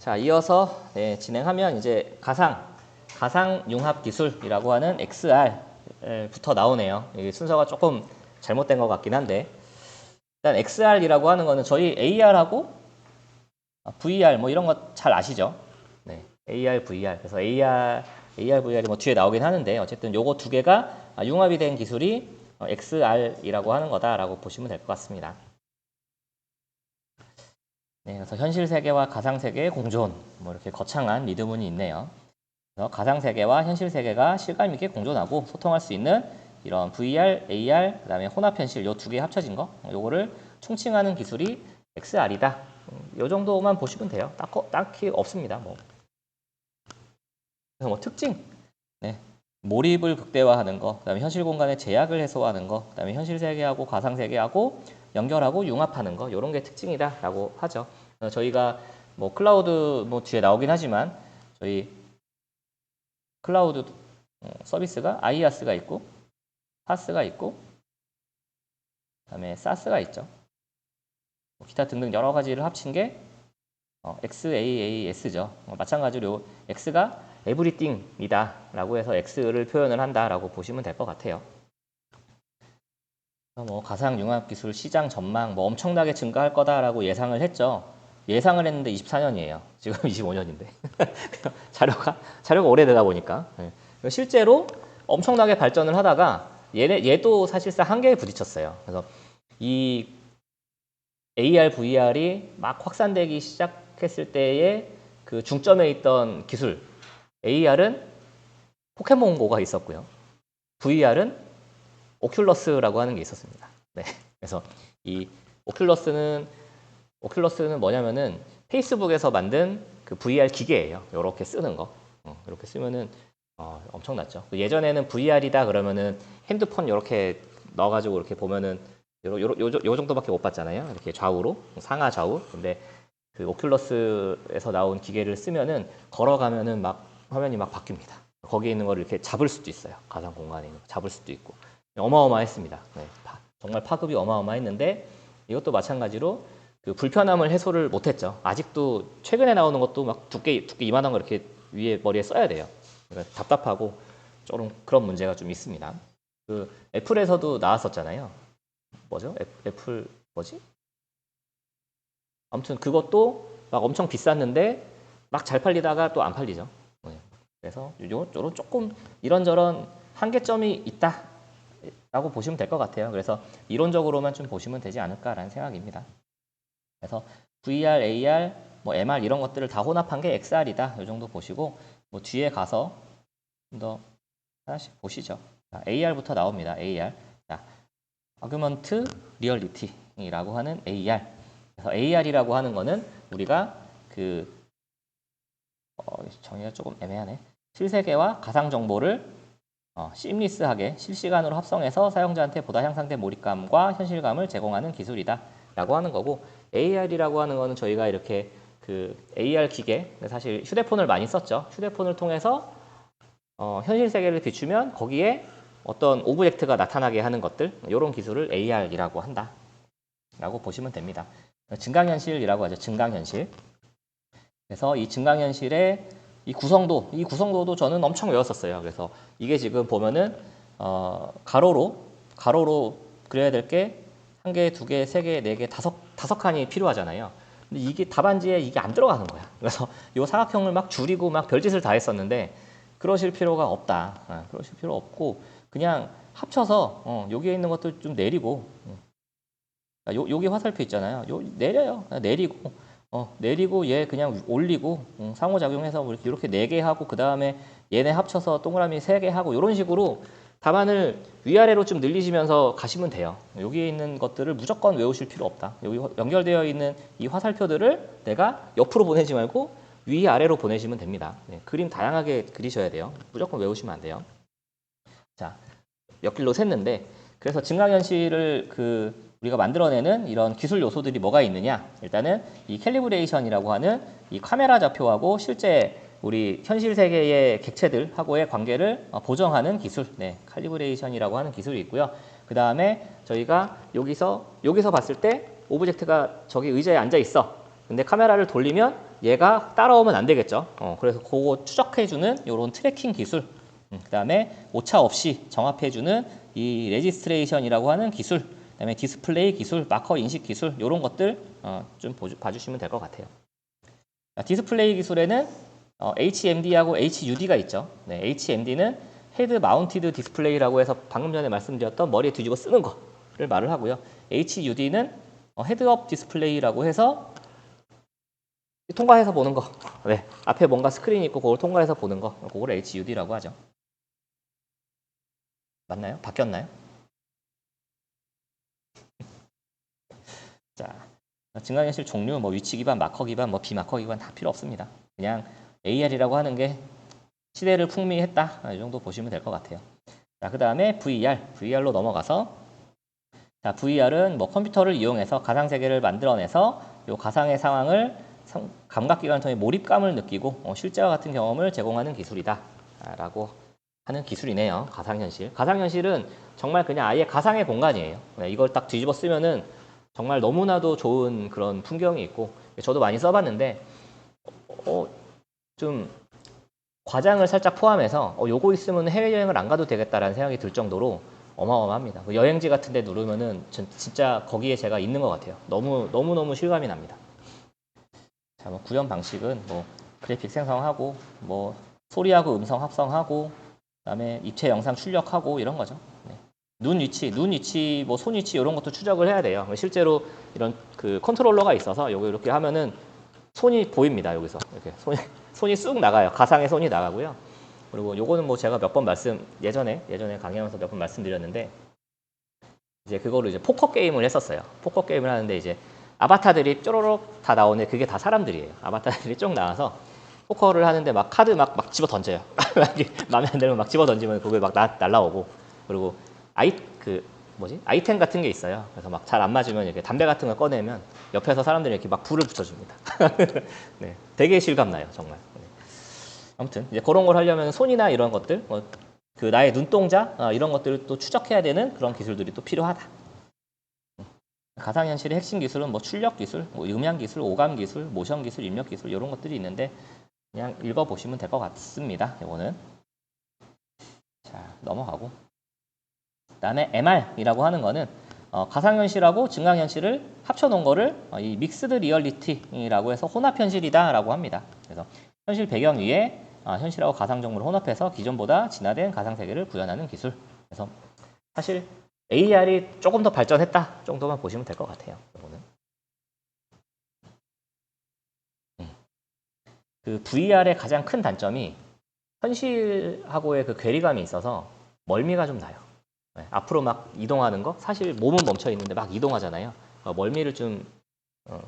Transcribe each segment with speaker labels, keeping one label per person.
Speaker 1: 자, 이어서 진행하면 이제 가상 융합 기술이라고 하는 XR부터 나오네요. 이게 순서가 조금 잘못된 것 같긴 한데, 일단 XR이라고 하는 거는 저희 AR하고 VR 뭐 이런 거 잘 아시죠? 네, AR, VR. 그래서 VR이 뭐 뒤에 나오긴 하는데, 어쨌든 요거 두 개가 융합이 된 기술이 XR이라고 하는 거다라고 보시면 될 것 같습니다. 네, 그래서 현실 세계와 가상 세계의 공존, 뭐 이렇게 거창한 미드문이 있네요. 그래서 가상 세계와 현실 세계가 실감 있게 공존하고 소통할 수 있는 이런 VR, AR, 그다음에 혼합 현실 요 두 개 합쳐진 거, 요거를 총칭하는 기술이 XR이다. 요 정도만 보시면 돼요. 딱히 없습니다. 뭐. 그래서 뭐 특징, 네, 몰입을 극대화하는 거, 그다음에 현실 공간의 제약을 해소하는 거, 그다음에 현실 세계하고 가상 세계하고 연결하고 융합하는 거, 이런 게 특징이다라고 하죠. 저희가 뭐 클라우드 뭐 뒤에 나오긴 하지만 저희 클라우드 서비스가 IaaS가 있고 PaaS가 있고 그다음에 SaaS가 있죠. 기타 등등 여러 가지를 합친 게 XaaS죠. 마찬가지로 X가 에브리띵이다 라고 해서 X를 표현을 한다라고 보시면 될 것 같아요. 뭐 가상융합기술 시장 전망 뭐 엄청나게 증가할 거다라고 예상을 했죠. 예상을 했는데 24년이에요. 지금 25년인데. 자료가 오래되다 보니까. 실제로 엄청나게 발전을 하다가 얘도 사실상 한계에 부딪혔어요. 그래서 이 AR, VR이 막 확산되기 시작했을 때의 그 중점에 있던 기술, AR은 포켓몬고가 있었고요. VR은 오큘러스라고 하는 게 있었습니다. 네. 그래서 이 오큘러스는 뭐냐면은 페이스북에서 만든 그 VR 기계예요. 이렇게 쓰는 거. 이렇게 쓰면은 엄청났죠. 예전에는 VR이다 그러면은 핸드폰 이렇게 넣어가지고 이렇게 보면은 요 정도밖에 못 봤잖아요. 이렇게 좌우로 상하 좌우. 근데 그 오큘러스에서 나온 기계를 쓰면은 걸어가면은 막 화면이 막 바뀝니다. 거기에 있는 거를 이렇게 잡을 수도 있어요. 가상 공간에 있는 거 잡을 수도 있고. 어마어마했습니다. 네, 정말 파급이 어마어마했는데 이것도 마찬가지로 그 불편함을 해소를 못했죠. 아직도 최근에 나오는 것도 막 두께 이만한 거 이렇게 위에 머리에 써야 돼요. 그러니까 답답하고 좀 그런 문제가 좀 있습니다. 그 애플에서도 나왔었잖아요. 뭐죠? 애플 뭐지? 아무튼 그것도 막 엄청 비쌌는데 막 잘 팔리다가 또 안 팔리죠. 네. 그래서 요런 조금 이런저런 한계점이 있다라고 보시면 될 것 같아요. 그래서 이론적으로만 좀 보시면 되지 않을까라는 생각입니다. 그래서 VR, AR, 뭐 MR 이런 것들을 다 혼합한 게 XR이다. 이 정도 보시고 뭐 뒤에 가서 좀 더 하나씩 보시죠. 자, AR부터 나옵니다. AR. 자, Augmented Reality라고 하는 AR. 그래서 AR이라고 하는 거는 우리가 그 정의가 조금 애매하네. 실세계와 가상 정보를 시임리스하게 실시간으로 합성해서 사용자한테 보다 향상된 몰입감과 현실감을 제공하는 기술이다 라고 하는 거고, AR이라고 하는 거는 저희가 이렇게 그 AR 기계, 사실 휴대폰을 많이 썼죠. 휴대폰을 통해서 현실 세계를 비추면 거기에 어떤 오브젝트가 나타나게 하는 것들, 이런 기술을 AR이라고 한다 라고 보시면 됩니다. 증강현실이라고 하죠. 증강현실. 그래서 이 증강현실의 이 구성도도 저는 엄청 외웠었어요. 그래서 이게 지금 보면은 가로로 그려야 될 게 한 개, 두 개, 세 개, 네 개, 다섯 칸이 필요하잖아요. 근데 이게 답안지에 이게 안 들어가는 거야. 그래서 이 사각형을 막 줄이고 막 별짓을 다 했었는데 그러실 필요가 없다. 그러실 필요 없고 그냥 합쳐서 여기에 있는 것들 좀 내리고 여기 화살표 있잖아요. 내려요. 내리고 얘 그냥 올리고 상호작용해서 뭐 이렇게 4개 하고 그 다음에 얘네 합쳐서 동그라미 3개 하고 이런 식으로 답안을 위아래로 좀 늘리시면서 가시면 돼요. 여기에 있는 것들을 무조건 외우실 필요 없다. 여기 연결되어 있는 이 화살표들을 내가 옆으로 보내지 말고 위아래로 보내시면 됩니다. 네, 그림 다양하게 그리셔야 돼요. 무조건 외우시면 안 돼요. 자, 몇 길로 샜는데 그래서 증강현실을 우리가 만들어내는 이런 기술 요소들이 뭐가 있느냐. 일단은 이 캘리브레이션이라고 하는 이 카메라 좌표하고 실제 우리 현실 세계의 객체들하고의 관계를 보정하는 기술, 네, 칼리브레이션이라고 하는 기술이 있고요. 그 다음에 저희가 여기서 봤을 때 오브젝트가 저기 의자에 앉아 있어. 근데 카메라를 돌리면 얘가 따라오면 안 되겠죠. 그래서 그거 추적해주는 이런 트래킹 기술, 그 다음에 오차 없이 정합해주는 이 레지스트레이션이라고 하는 기술, 그 다음에 디스플레이 기술, 마커 인식 기술 이런 것들 좀 봐주시면 될 것 같아요. 디스플레이 기술에는 HMD하고 HUD가 있죠. 네, HMD는 헤드 마운티드 디스플레이라고 해서 방금 전에 말씀드렸던 머리에 뒤집어 쓰는 거를 말을 하고요. HUD는 헤드업 디스플레이라고 해서 통과해서 보는 거. 네, 앞에 뭔가 스크린이 있고 그걸 통과해서 보는 거. 그걸 HUD라고 하죠. 맞나요? 바뀌었나요? 자, 증강현실 종류, 뭐 위치 기반, 마커 기반, 뭐 비마커 기반 다 필요 없습니다. 그냥 AR이라고 하는 게 시대를 풍미했다. 이 정도 보시면 될 것 같아요. 자, 그 다음에 VR로 넘어가서, 자, VR은 뭐 컴퓨터를 이용해서 가상 세계를 만들어내서 이 가상의 상황을 감각기관을 통해 몰입감을 느끼고 실제와 같은 경험을 제공하는 기술이다라고 하는 기술이네요. 가상현실. 가상현실은 정말 그냥 아예 가상의 공간이에요. 이걸 딱 뒤집어 쓰면은 정말 너무나도 좋은 그런 풍경이 있고, 저도 많이 써봤는데 좀 과장을 살짝 포함해서 요거 있으면 해외여행을 안 가도 되겠다라는 생각이 들 정도로 어마어마합니다. 여행지 같은 데 누르면은 진짜 거기에 제가 있는 것 같아요. 너무너무 실감이 납니다. 자, 뭐 구현 방식은 뭐 그래픽 생성하고 뭐 소리하고 음성 합성하고 그다음에 입체 영상 출력하고 이런 거죠. 네. 눈 위치, 뭐 손 위치 이런 것도 추적을 해야 돼요. 실제로 이런 그 컨트롤러가 있어서 요거 이렇게 하면은 손이 보입니다. 여기서 이렇게 손이 쑥 나가요. 가상의 손이 나가고요. 그리고 요거는 뭐 제가 몇 번 예전에 강의하면서 몇 번 말씀드렸는데, 이제 그거를 이제 포커 게임을 했었어요. 포커 게임을 하는데 이제 아바타들이 쪼로록 다 나오는데 그게 다 사람들이에요. 아바타들이 쭉 나와서 포커를 하는데 막 카드 막 집어 던져요. 마음에 안 들면 막 집어 던지면 그게 막 날라오고, 그리고 아이템 같은 게 있어요. 그래서 막 잘 안 맞으면 이렇게 담배 같은 걸 꺼내면 옆에서 사람들이 이렇게 막 불을 붙여줍니다. 네, 되게 실감나요, 정말. 네. 아무튼 이제 그런 걸 하려면 손이나 이런 것들, 그 나의 눈동자 이런 것들을 또 추적해야 되는 그런 기술들이 또 필요하다. 가상현실의 핵심 기술은 뭐 출력 기술, 뭐 음향 기술, 오감 기술, 모션 기술, 입력 기술 이런 것들이 있는데 그냥 읽어보시면 될 것 같습니다. 이거는. 자, 넘어가고. 그다음에 MR이라고 하는 거는 가상현실하고 증강현실을 합쳐놓은 거를 이 믹스드 리얼리티라고 해서 혼합현실이다라고 합니다. 그래서 현실 배경 위에 현실하고 가상 정보를 혼합해서 기존보다 진화된 가상 세계를 구현하는 기술. 그래서 사실 AR이 조금 더 발전했다 정도만 보시면 될 것 같아요. 이거는. 그 VR의 가장 큰 단점이 현실하고의 그 괴리감이 있어서 멀미가 좀 나요. 네, 앞으로 막 이동하는 거, 사실 몸은 멈춰 있는데 막 이동하잖아요. 멀미를 좀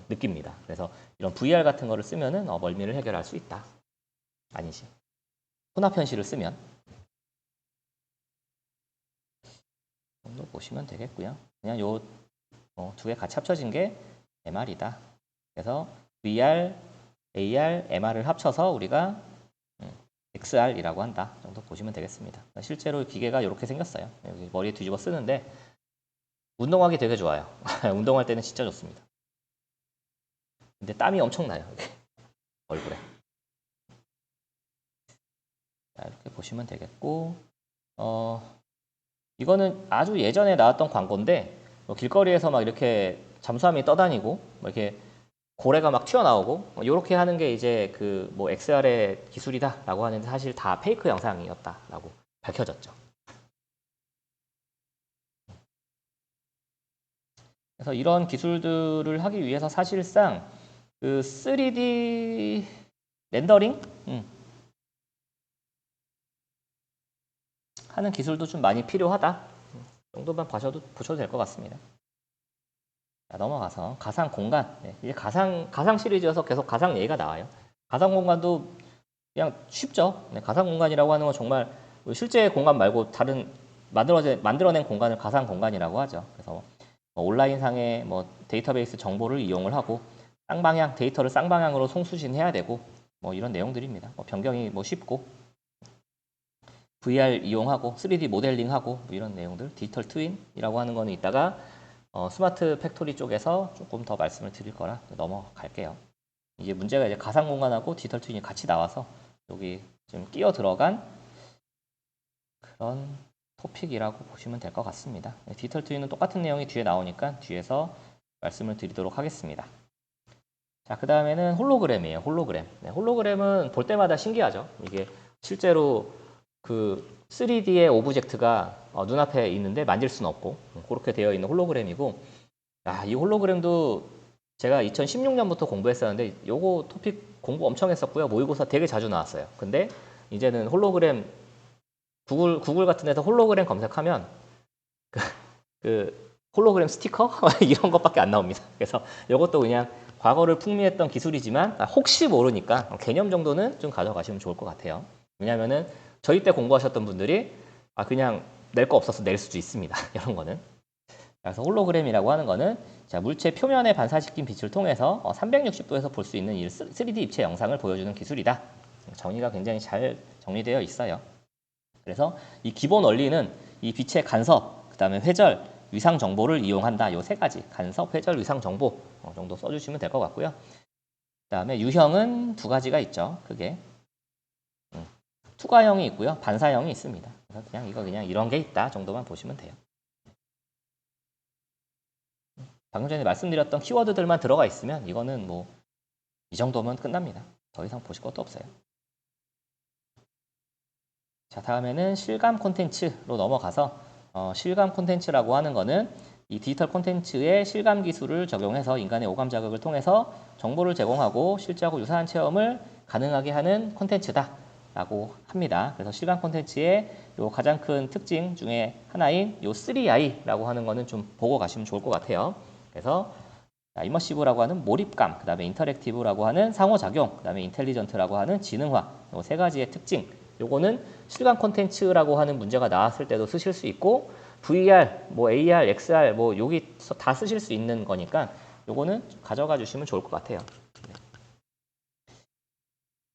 Speaker 1: 느낍니다. 그래서 이런 VR 같은 거를 쓰면은 멀미를 해결할 수 있다. 아니지. 혼합현실을 쓰면 정도 보시면 되겠고요. 그냥 요 두 개 같이 합쳐진 게 MR이다. 그래서 VR, AR, MR을 합쳐서 우리가 XR이라고 한다 정도 보시면 되겠습니다. 실제로 기계가 이렇게 생겼어요. 여기 머리에 뒤집어 쓰는데 운동하기 되게 좋아요. 운동할 때는 진짜 좋습니다. 근데 땀이 엄청나요. 얼굴에. 자, 이렇게 보시면 되겠고, 이거는 아주 예전에 나왔던 광고인데 길거리에서 막 이렇게 잠수함이 떠다니고 뭐 이렇게 고래가 막 튀어나오고 이렇게 하는 게 이제 그 뭐 XR의 기술이다라고 하는데 사실 다 페이크 영상이었다라고 밝혀졌죠. 그래서 이런 기술들을 하기 위해서 사실상 그 3D 렌더링 하는 기술도 좀 많이 필요하다 정도만 보셔도 될 것 같습니다. 자, 넘어가서 가상 공간. 네, 이제 가상 시리즈여서 계속 가상 얘기가 나와요. 가상 공간도 그냥 쉽죠. 네, 가상 공간이라고 하는 건 정말 실제 공간 말고 다른 만들어낸 공간을 가상 공간이라고 하죠. 그래서 온라인상의 뭐 데이터베이스 정보를 이용을 하고 데이터를 쌍방향으로 송수신해야 되고 뭐 이런 내용들입니다. 변경이 뭐 쉽고 VR 이용하고 3D 모델링하고 뭐 이런 내용들, 디지털 트윈이라고 하는 거는 이따가 스마트 팩토리 쪽에서 조금 더 말씀을 드릴 거라 넘어갈게요. 이게 문제가 이제 가상 공간하고 디지털 트윈이 같이 나와서 여기 좀 끼어 들어간 그런 토픽이라고 보시면 될 것 같습니다. 디지털 트윈은 똑같은 내용이 뒤에 나오니까 뒤에서 말씀을 드리도록 하겠습니다. 자, 그 다음에는 홀로그램이에요. 홀로그램. 네, 홀로그램은 볼 때마다 신기하죠. 이게 실제로 그 3D의 오브젝트가 눈앞에 있는데 만질 수는 없고 그렇게 되어 있는 홀로그램이고, 이 홀로그램도 제가 2016년부터 공부했었는데 요거 토픽 공부 엄청 했었고요. 모의고사 되게 자주 나왔어요. 근데 이제는 홀로그램 구글 같은 데서 홀로그램 검색하면 그 홀로그램 스티커 이런 것밖에 안 나옵니다. 그래서 이것도 그냥 과거를 풍미했던 기술이지만 혹시 모르니까 개념 정도는 좀 가져가시면 좋을 것 같아요. 왜냐하면은 저희 때 공부하셨던 분들이 그냥 낼 거 없어서 낼 수도 있습니다. 이런 거는. 그래서 홀로그램이라고 하는 거는 자, 물체 표면에 반사시킨 빛을 통해서 360도에서 볼 수 있는 이 3D 입체 영상을 보여주는 기술이다. 정의가 굉장히 잘 정리되어 있어요. 그래서 이 기본 원리는 이 빛의 간섭, 그 다음에 회절, 위상 정보를 이용한다. 요 세 가지 간섭, 회절, 위상 정보 정도 써주시면 될 것 같고요. 그 다음에 유형은 두 가지가 있죠. 그게 투과형이 있고요, 반사형이 있습니다. 그래서 그냥 이런 게 있다 정도만 보시면 돼요. 방금 전에 말씀드렸던 키워드들만 들어가 있으면 이거는 뭐 이 정도면 끝납니다. 더 이상 보실 것도 없어요. 자, 다음에는 실감 콘텐츠로 넘어가서 실감 콘텐츠라고 하는 거는 이 디지털 콘텐츠의 실감 기술을 적용해서 인간의 오감 자극을 통해서 정보를 제공하고 실제하고 유사한 체험을 가능하게 하는 콘텐츠다 라고 합니다. 그래서 실감 콘텐츠의 요 가장 큰 특징 중에 하나인 요 3I라고 하는 거는 좀 보고 가시면 좋을 것 같아요. 그래서 이머시브라고 하는 몰입감, 그 다음에 인터랙티브라고 하는 상호작용, 그 다음에 인텔리전트라고 하는 지능화, 요 세 가지의 특징. 요거는 실감 콘텐츠라고 하는 문제가 나왔을 때도 쓰실 수 있고, VR, 뭐 AR, XR, 뭐 여기 다 쓰실 수 있는 거니까 요거는 가져가 주시면 좋을 것 같아요.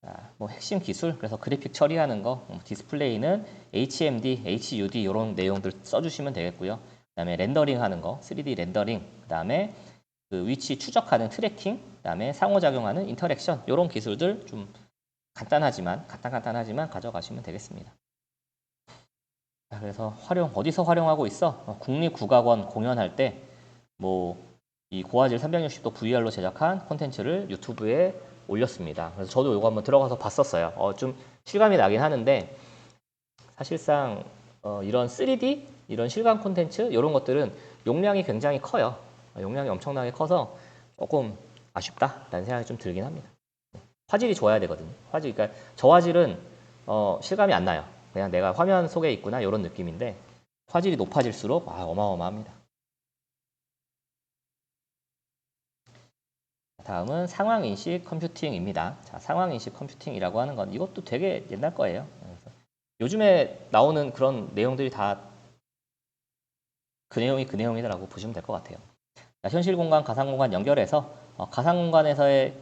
Speaker 1: 자, 뭐 핵심 기술, 그래서 그래픽 처리하는 거, 디스플레이는 HMD, HUD 이런 내용들 써주시면 되겠고요. 그 다음에 렌더링 하는 거, 3D 렌더링, 그 다음에 그 위치 추적하는 트래킹, 그 다음에 상호작용하는 인터랙션, 이런 기술들 좀 간단하지만 가져가시면 되겠습니다. 자, 그래서 어디서 활용하고 있어? 국립국악원 공연할 때 뭐 이 고화질 360도 VR로 제작한 콘텐츠를 유튜브에 올렸습니다. 그래서 저도 이거 한번 들어가서 봤었어요. 좀 실감이 나긴 하는데 사실상 이런 3D, 이런 실감 콘텐츠 이런 것들은 용량이 굉장히 커요. 용량이 엄청나게 커서 조금 아쉽다라는 생각이 좀 들긴 합니다. 화질이 좋아야 되거든요. 그러니까 저화질은 실감이 안 나요. 그냥 내가 화면 속에 있구나 이런 느낌인데 화질이 높아질수록 어마어마합니다. 다음은 상황인식 컴퓨팅입니다. 자, 상황인식 컴퓨팅이라고 하는 건 이것도 되게 옛날 거예요. 요즘에 나오는 그런 내용들이 다 그 내용이다라고 보시면 될 것 같아요. 자, 현실 공간, 가상 공간 연결해서 가상 공간에서의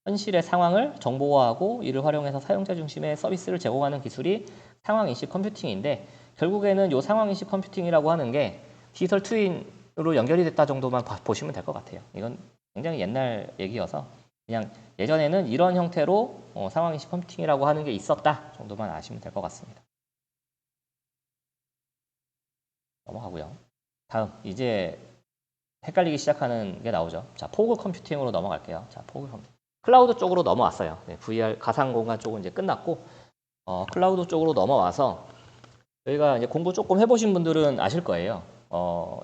Speaker 1: 현실의 상황을 정보화하고 이를 활용해서 사용자 중심의 서비스를 제공하는 기술이 상황인식 컴퓨팅인데, 결국에는 이 상황인식 컴퓨팅이라고 하는 게 디지털 트윈으로 연결이 됐다 정도만 보시면 될 것 같아요. 이건 굉장히 옛날 얘기여서 그냥 예전에는 이런 형태로 상황인식 컴퓨팅이라고 하는 게 있었다 정도만 아시면 될 것 같습니다. 넘어가고요. 다음 이제 헷갈리기 시작하는 게 나오죠. 자, 포그 컴퓨팅으로 넘어갈게요. 자, 포그 컴퓨팅. 클라우드 쪽으로 넘어왔어요. 네, VR 가상 공간 쪽은 이제 끝났고 클라우드 쪽으로 넘어와서 저희가 이제 공부 조금 해보신 분들은 아실 거예요.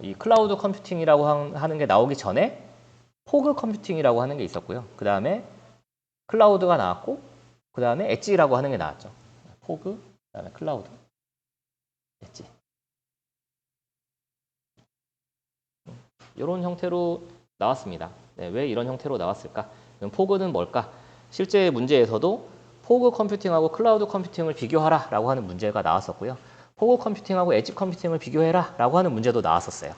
Speaker 1: 이 클라우드 컴퓨팅이라고 하는 게 나오기 전에 포그 컴퓨팅이라고 하는 게 있었고요. 그 다음에 클라우드가 나왔고, 그 다음에 엣지라고 하는 게 나왔죠. 포그, 그 다음에 클라우드, 엣지. 이런 형태로 나왔습니다. 네, 왜 이런 형태로 나왔을까? 그럼 포그는 뭘까? 실제 문제에서도 포그 컴퓨팅하고 클라우드 컴퓨팅을 비교하라 라고 하는 문제가 나왔었고요. 포그 컴퓨팅하고 엣지 컴퓨팅을 비교해라 라고 하는 문제도 나왔었어요.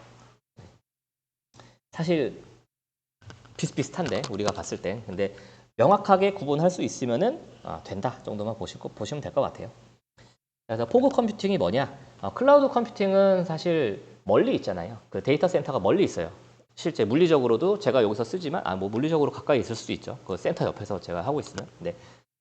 Speaker 1: 사실 비슷비슷한데 우리가 봤을 때, 근데 명확하게 구분할 수 있으면은 된다 정도만 보시면 될 것 같아요. 그래서 포그 컴퓨팅이 뭐냐? 클라우드 컴퓨팅은 사실 멀리 있잖아요. 그 데이터 센터가 멀리 있어요. 실제 물리적으로도 제가 여기서 쓰지만 뭐 물리적으로 가까이 있을 수도 있죠. 그 센터 옆에서 제가 하고 있으면. 근데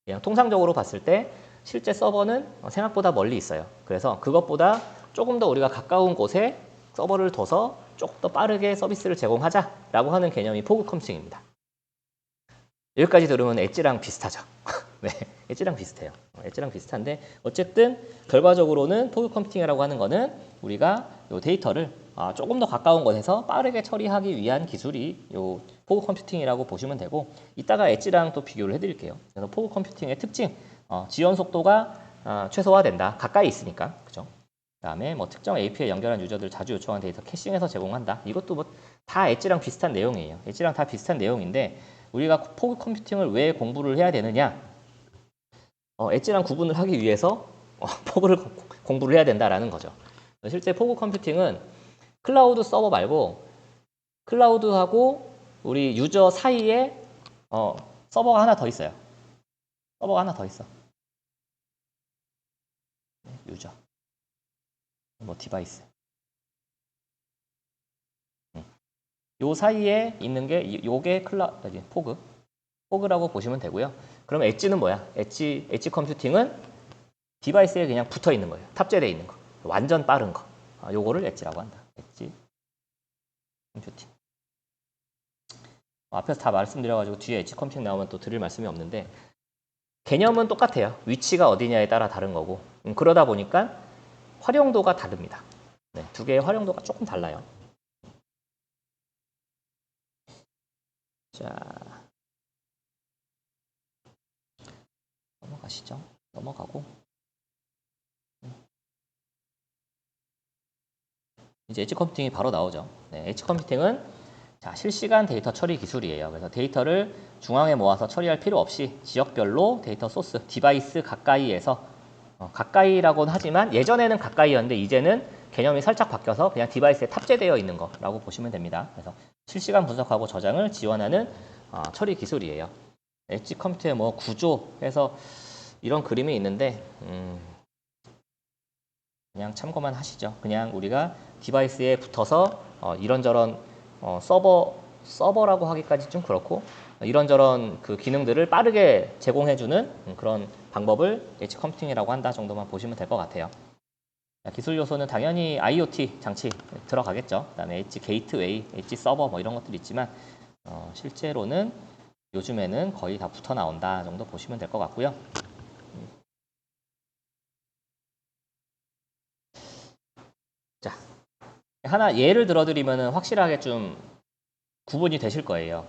Speaker 1: 그냥 통상적으로 봤을 때 실제 서버는 생각보다 멀리 있어요. 그래서 그것보다 조금 더 우리가 가까운 곳에 서버를 둬서 조금 더 빠르게 서비스를 제공하자라고 하는 개념이 포그 컴퓨팅입니다. 여기까지 들으면 엣지랑 비슷하죠. 네, 엣지랑 비슷해요. 엣지랑 비슷한데 어쨌든 결과적으로는 포그 컴퓨팅이라고 하는 거는 우리가 요 데이터를 조금 더 가까운 곳에서 빠르게 처리하기 위한 기술이 요 포그 컴퓨팅이라고 보시면 되고, 이따가 엣지랑 또 비교를 해드릴게요. 그래서 포그 컴퓨팅의 특징, 지원 속도가 최소화된다. 가까이 있으니까, 그죠? 그다음에 뭐 특정 API에 연결한 유저들 자주 요청한 데이터 캐싱해서 제공한다. 이것도 뭐 다 엣지랑 비슷한 내용이에요. 엣지랑 다 비슷한 내용인데 우리가 포그 컴퓨팅을 왜 공부를 해야 되느냐? 엣지랑 구분을 하기 위해서 포그를 공부를 해야 된다라는 거죠. 실제 포그 컴퓨팅은 클라우드 서버 말고 클라우드하고 우리 유저 사이에 서버가 하나 더 있어요. 서버가 하나 더 있어. 유저. 뭐 디바이스. 요 사이에 있는 게 요게 포그라고 보시면 되고요. 그럼 엣지는 뭐야? 엣지 컴퓨팅은 디바이스에 그냥 붙어 있는 거예요. 탑재되어 있는 거. 완전 빠른 거. 요거를 엣지라고 한다. 엣지 컴퓨팅. 앞에서 다 말씀드려가지고 뒤에 엣지 컴퓨팅 나오면 또 드릴 말씀이 없는데 개념은 똑같아요. 위치가 어디냐에 따라 다른 거고 그러다 보니까 활용도가 다릅니다. 네, 두 개의 활용도가 조금 달라요. 자, 넘어가시죠. 넘어가고 이제 엣지 컴퓨팅이 바로 나오죠. 네, 엣지 컴퓨팅은 실시간 데이터 처리 기술이에요. 그래서 데이터를 중앙에 모아서 처리할 필요 없이 지역별로 데이터 소스, 디바이스 가까이에서 가까이라고는 하지만 예전에는 가까이였는데 이제는 개념이 살짝 바뀌어서 그냥 디바이스에 탑재되어 있는 거라고 보시면 됩니다. 그래서 실시간 분석하고 저장을 지원하는 처리 기술이에요. 엣지 컴퓨터의 뭐 구조해서 이런 그림이 있는데 그냥 참고만 하시죠. 그냥 우리가 디바이스에 붙어서 이런저런 서버라고 하기까지 좀 그렇고 이런저런 그 기능들을 빠르게 제공해주는 그런 방법을 엣지 컴퓨팅이라고 한다 정도만 보시면 될 것 같아요. 기술 요소는 당연히 IoT 장치 들어가겠죠. 그다음에 엣지 게이트웨이, 엣지 서버 뭐 이런 것들이 있지만 실제로는 요즘에는 거의 다 붙어 나온다 정도 보시면 될 것 같고요. 자, 하나 예를 들어드리면 확실하게 좀 구분이 되실 거예요.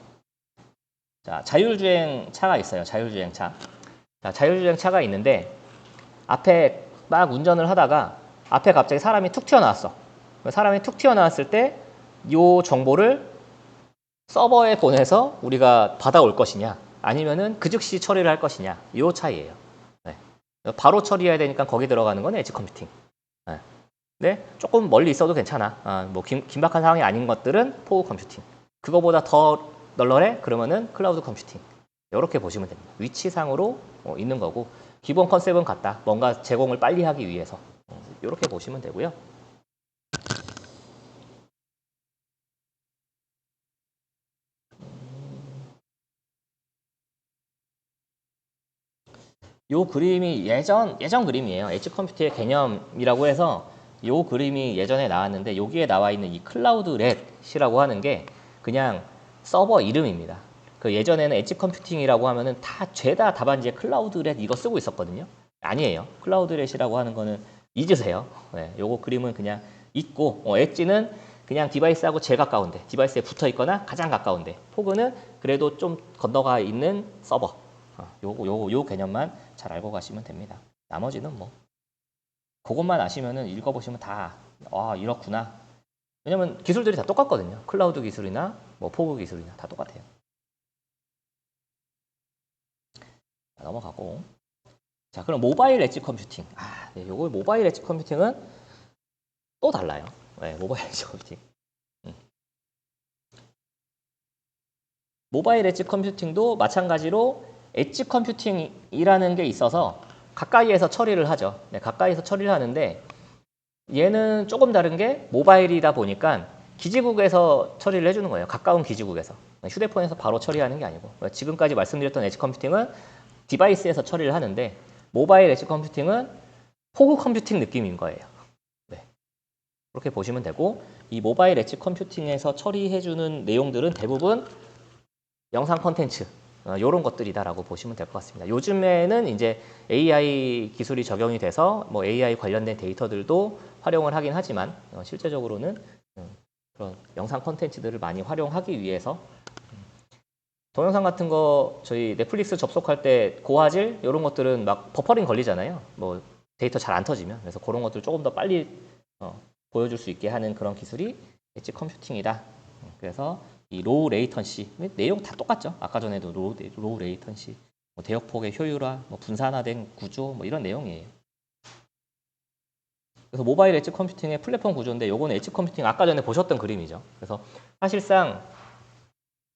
Speaker 1: 자, 자율주행 차가 있어요. 자율주행 차. 자, 자율주행 차가 있는데 앞에 막 운전을 하다가 앞에 갑자기 사람이 툭 튀어나왔어. 사람이 툭 튀어나왔을 때 이 정보를 서버에 보내서 우리가 받아올 것이냐 아니면은 그 즉시 처리를 할 것이냐 이 차이예요. 네. 바로 처리해야 되니까 거기 들어가는 건 엣지 컴퓨팅. 네. 네, 조금 멀리 있어도 괜찮아. 뭐 긴박한 상황이 아닌 것들은 포그 컴퓨팅. 그거보다 더 널널해? 그러면은 클라우드 컴퓨팅. 이렇게 보시면 됩니다. 위치상으로 있는 거고 기본 컨셉은 같다. 뭔가 제공을 빨리 하기 위해서. 이렇게 보시면 되고요. 요 그림이 예전 그림이에요. 엣지 컴퓨터의 개념이라고 해서 요 그림이 예전에 나왔는데 여기에 나와 있는 이 클라우드 렛이라고 하는 게 그냥 서버 이름입니다. 그 예전에는 엣지 컴퓨팅이라고 하면은 다 죄다 답안지에 클라우드 렛 이거 쓰고 있었거든요. 아니에요. 클라우드 렛이라고 하는 거는 잊으세요. 네, 요거 그림은 그냥 잊고 엣지는 그냥 디바이스하고 제일 가까운데 디바이스에 붙어 있거나 가장 가까운데 포그는 그래도 좀 건너가 있는 서버. 요 개념만 잘 알고 가시면 됩니다. 나머지는 뭐 그것만 아시면은 읽어보시면 다 이렇구나. 왜냐면 기술들이 다 똑같거든요. 클라우드 기술이나 뭐 포그 기술이나 다 똑같아요. 자, 넘어가고. 자, 그럼 모바일 엣지 컴퓨팅. 네, 요거 모바일 엣지 컴퓨팅은 또 달라요. 네, 모바일 엣지 컴퓨팅. 모바일 엣지 컴퓨팅도 마찬가지로 엣지 컴퓨팅이라는 게 있어서 가까이에서 처리를 하죠. 네, 가까이에서 처리를 하는데 얘는 조금 다른 게 모바일이다 보니까 기지국에서 처리를 해주는 거예요. 가까운 기지국에서. 휴대폰에서 바로 처리하는 게 아니고. 지금까지 말씀드렸던 엣지 컴퓨팅은 디바이스에서 처리를 하는데 모바일 엣지 컴퓨팅은 포구 컴퓨팅 느낌인 거예요. 네. 그렇게 보시면 되고 이 모바일 엣지 컴퓨팅에서 처리해주는 내용들은 대부분 영상 콘텐츠 이런 것들이다라고 보시면 될 것 같습니다. 요즘에는 이제 AI 기술이 적용이 돼서 뭐 AI 관련된 데이터들도 활용을 하긴 하지만 실제적으로는 그런 영상 콘텐츠들을 많이 활용하기 위해서 동영상 같은 거 저희 넷플릭스 접속할 때 고화질 이런 것들은 막 버퍼링 걸리잖아요. 뭐 데이터 잘 안 터지면 그래서 그런 것들 조금 더 빨리 보여줄 수 있게 하는 그런 기술이 엣지 컴퓨팅이다. 그래서 이 로우 레이턴시 내용 다 똑같죠. 아까 전에도 로우 레이턴시, 뭐 대역폭의 효율화, 뭐 분산화된 구조 뭐 이런 내용이에요. 그래서 모바일 엣지 컴퓨팅의 플랫폼 구조인데 요거는 엣지 컴퓨팅 아까 전에 보셨던 그림이죠. 그래서 사실상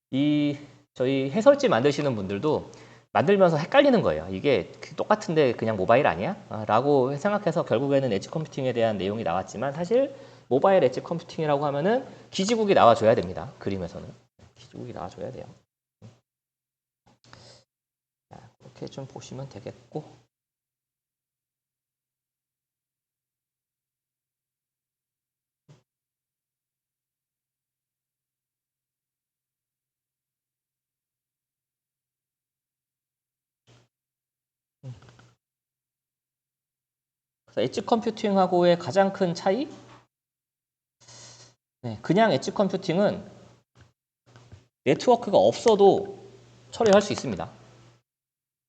Speaker 1: 이 저희 해설지 만드시는 분들도 만들면서 헷갈리는 거예요. 이게 똑같은데 그냥 모바일 아니야? 라고 생각해서 결국에는 엣지 컴퓨팅에 대한 내용이 나왔지만 사실 모바일 엣지 컴퓨팅이라고 하면은 기지국이 나와줘야 됩니다. 그림에서는. 기지국이 나와줘야 돼요. 자, 그렇게 좀 보시면 되겠고. 그래서 엣지 컴퓨팅하고의 가장 큰 차이? 네, 그냥 엣지 컴퓨팅은 네트워크가 없어도 처리할 수 있습니다.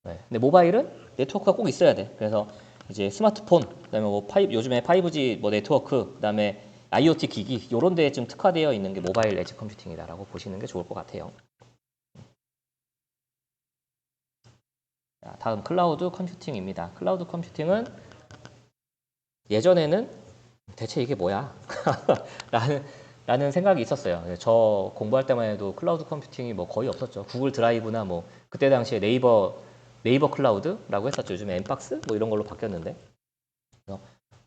Speaker 1: 네, 근데 모바일은 네트워크가 꼭 있어야 돼. 그래서 이제 스마트폰, 그다음에 뭐 요즘에 5G 뭐 네트워크, 그다음에 IoT 기기 이런 데에 좀 특화되어 있는 게 모바일 엣지 컴퓨팅이다라고 보시는 게 좋을 것 같아요. 자, 다음 클라우드 컴퓨팅입니다. 클라우드 컴퓨팅은 예전에는 대체 이게 뭐야? 라는 생각이 있었어요. 저 공부할 때만 해도 클라우드 컴퓨팅이 뭐 거의 없었죠. 구글 드라이브나 뭐 그때 당시에 네이버 클라우드라고 했었죠. 요즘에 엠박스 뭐 이런 걸로 바뀌었는데. 그래서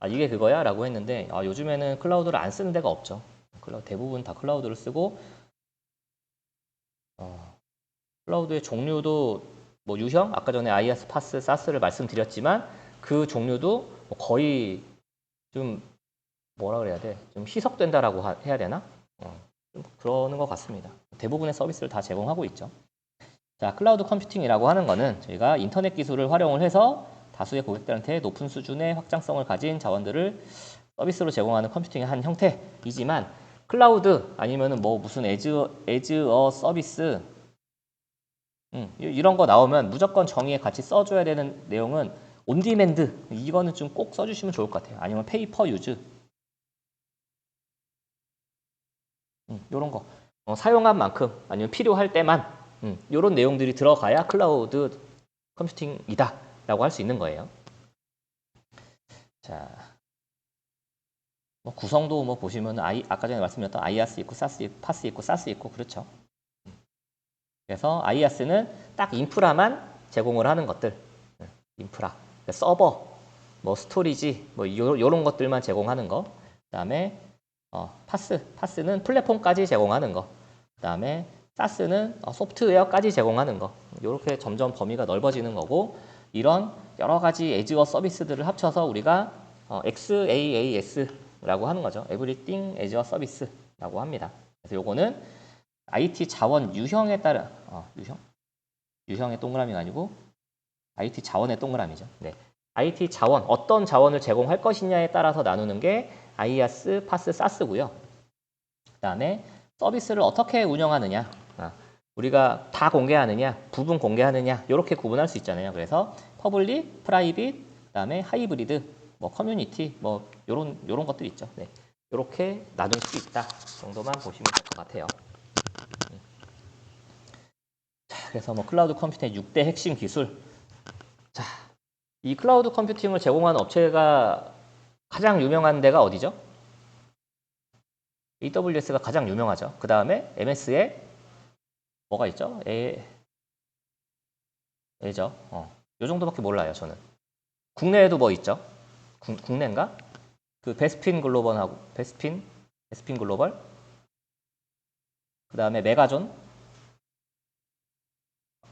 Speaker 1: 이게 그거야? 라고 했는데 요즘에는 클라우드를 안 쓰는 데가 없죠. 대부분 다 클라우드를 쓰고 클라우드의 종류도 뭐 유형 아까 전에 IaaS, PaaS, SaaS를 말씀드렸지만 그 종류도 뭐 거의 좀 뭐라 그래야 돼? 좀 희석된다라고 해야 되나? 좀 그러는 것 같습니다. 대부분의 서비스를 다 제공하고 있죠. 자, 클라우드 컴퓨팅이라고 하는 거는 저희가 인터넷 기술을 활용을 해서 다수의 고객들한테 높은 수준의 확장성을 가진 자원들을 서비스로 제공하는 컴퓨팅의 한 형태이지만 클라우드 아니면은 뭐 무슨 에즈어 서비스 이런 거 나오면 무조건 정의에 같이 써줘야 되는 내용은 온디맨드 이거는 좀 꼭 써주시면 좋을 것 같아요. 아니면 페이퍼 유즈 이런 거 사용한 만큼 아니면 필요할 때만 이런 내용들이 들어가야 클라우드 컴퓨팅이다 라고 할 수 있는 거예요. 자, 뭐 구성도 뭐 보시면 아까 전에 말씀드렸던 IaaS 있고 SaaS 있고 PaaS 있고 SaaS 있고 그렇죠. 그래서 IaaS는 딱 인프라만 제공을 하는 것들 인프라 서버 뭐 스토리지 뭐 요런 것들만 제공하는 거 그다음에 파스는 플랫폼까지 제공하는 거 그다음에 사스는 소프트웨어까지 제공하는 거 이렇게 점점 범위가 넓어지는 거고 이런 여러 가지 에즈어 서비스들을 합쳐서 우리가 XaaS라고 하는 거죠. Everything Azure Service라고 합니다. 그래서 요거는 IT 자원 유형에 따른 유형의 동그라미가 아니고 IT 자원의 동그라미죠. 네. IT 자원, 어떤 자원을 제공할 것이냐에 따라서 나누는 게 IaaS, PaaS, SaaS고요. 그다음에 서비스를 어떻게 운영하느냐, 우리가 다 공개하느냐, 부분 공개하느냐 이렇게 구분할 수 있잖아요. 그래서 퍼블릭, 프라이빗, 그다음에 하이브리드, 뭐 커뮤니티, 뭐 요런 것들 있죠. 네. 이렇게 나눌 수 있다 정도만 보시면 될 것 같아요. 자, 그래서 뭐 클라우드 컴퓨팅의 6대 핵심 기술. 자, 이 클라우드 컴퓨팅을 제공하는 업체가 가장 유명한 데가 어디죠? AWS가 가장 유명하죠. 그 다음에 MS에 뭐가 있죠? 죠. 요 정도밖에 몰라요, 저는. 국내에도 뭐 있죠? 국내인가? 그 베스핀 글로벌하고 베스핀 글로벌? 그 다음에 메가존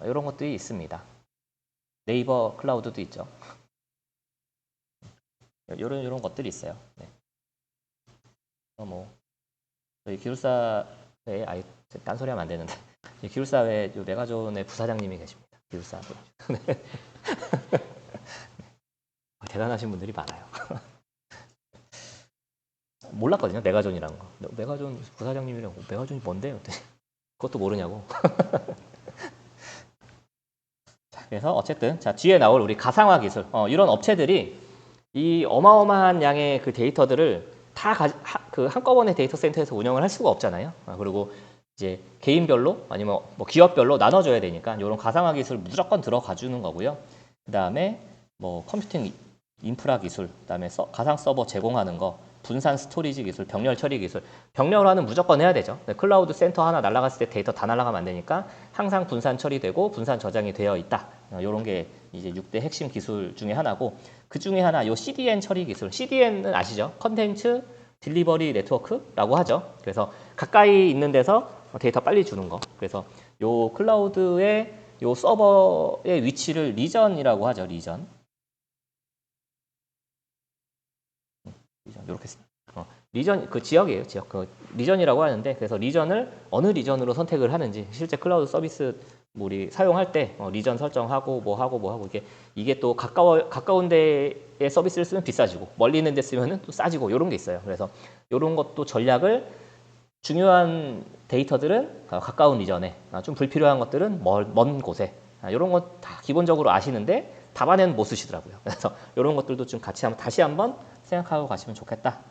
Speaker 1: 이런 것들이 있습니다. 네이버 클라우드도 있죠. 이런 것들이 있어요. 네. 뭐 저희 기술사에 딴소리 하면 안 되는데 기술사회 메가존의 부사장님이 계십니다. 기술사 네. 대단하신 분들이 많아요. 몰랐거든요. 메가존이라는 거. 메가존 부사장님이라고 메가존이 뭔데요? 그것도 모르냐고. 자, 그래서 어쨌든 자 뒤에 나올 우리 가상화 기술 이런 업체들이 이 어마어마한 양의 그 데이터들을 다 그 한꺼번에 데이터 센터에서 운영을 할 수가 없잖아요. 그리고 이제 개인별로 아니면 뭐 기업별로 나눠줘야 되니까 이런 가상화 기술 무조건 들어가 주는 거고요. 그 다음에 뭐 컴퓨팅 인프라 기술, 그 다음에 가상 서버 제공하는 거, 분산 스토리지 기술, 병렬 처리 기술. 병렬화는 무조건 해야 되죠. 클라우드 센터 하나 날아갔을 때 데이터 다 날아가면 안 되니까 항상 분산 처리되고 분산 저장이 되어 있다. 이런 게 이제 6대 핵심 기술 중에 하나고, 그 중에 하나 요 CDN 처리 기술. CDN은 아시죠? 컨텐츠 딜리버리 네트워크라고 하죠. 그래서 가까이 있는 데서 데이터 빨리 주는 거. 그래서 요 클라우드의 요 서버의 위치를 리전이라고 하죠. 리전. 이렇게 리전 그 지역이에요. 지역 그 리전이라고 하는데, 그래서 리전을 어느 리전으로 선택을 하는지, 실제 클라우드 서비스 우리 사용할 때 리전 설정하고 뭐 하고 이게 또 가까운 데에 서비스를 쓰면 비싸지고 멀리 있는 데 쓰면은 또 싸지고 이런 게 있어요. 그래서 이런 것도 전략을, 중요한 데이터들은 가까운 리전에, 좀 불필요한 것들은 먼 곳에, 이런 것 다 기본적으로 아시는데 답안에는 못 쓰시더라고요. 그래서 이런 것들도 좀 같이 다시 한번 생각하고 가시면 좋겠다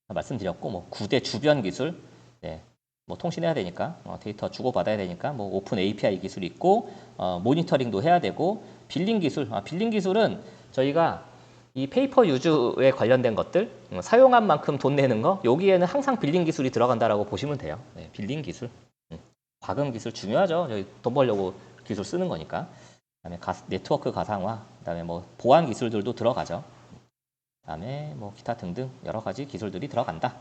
Speaker 1: 말씀드렸고, 뭐 9대 주변 기술, 네, 뭐 통신해야 되니까 데이터 주고받아야 되니까 뭐 오픈 API 기술이 있고, 모니터링도 해야 되고, 빌링 기술. 빌링 기술은 저희가 이 페이퍼 유즈에 관련된 것들, 사용한 만큼 돈 내는 거, 여기에는 항상 빌링 기술이 들어간다라고 보시면 돼요. 네, 빌링 기술, 과금 기술 중요하죠. 저희 돈 벌려고 기술 쓰는 거니까. 그다음에 네트워크 가상화, 그다음에 뭐 보안 기술들도 들어가죠. 그다음에 뭐 기타 등등 여러 가지 기술들이 들어간다.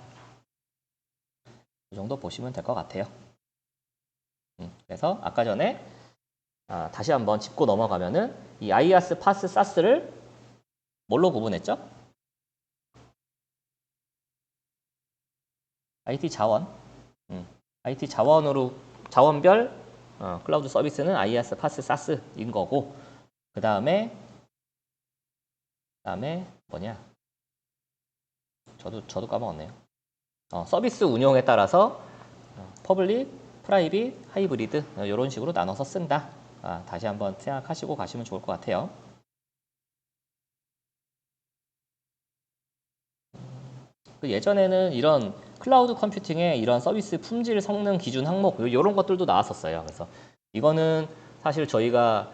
Speaker 1: 이 정도 보시면 될 것 같아요. 그래서 아까 전에 다시 한번 짚고 넘어가면은 이 IaaS, PaaS, SaaS를 뭘로 구분했죠? IT 자원. IT 자원으로, 자원별 클라우드 서비스는 IaaS, PaaS, SaaS인 거고, 그 다음에 뭐냐? 저도 까먹었네요. 서비스 운용에 따라서 퍼블릭, 프라이빗, 하이브리드 이런 식으로 나눠서 쓴다. 다시 한번 생각하시고 가시면 좋을 것 같아요. 예전에는 이런 클라우드 컴퓨팅에 이런 서비스 품질 성능 기준 항목 이런 것들도 나왔었어요. 그래서 이거는 사실 저희가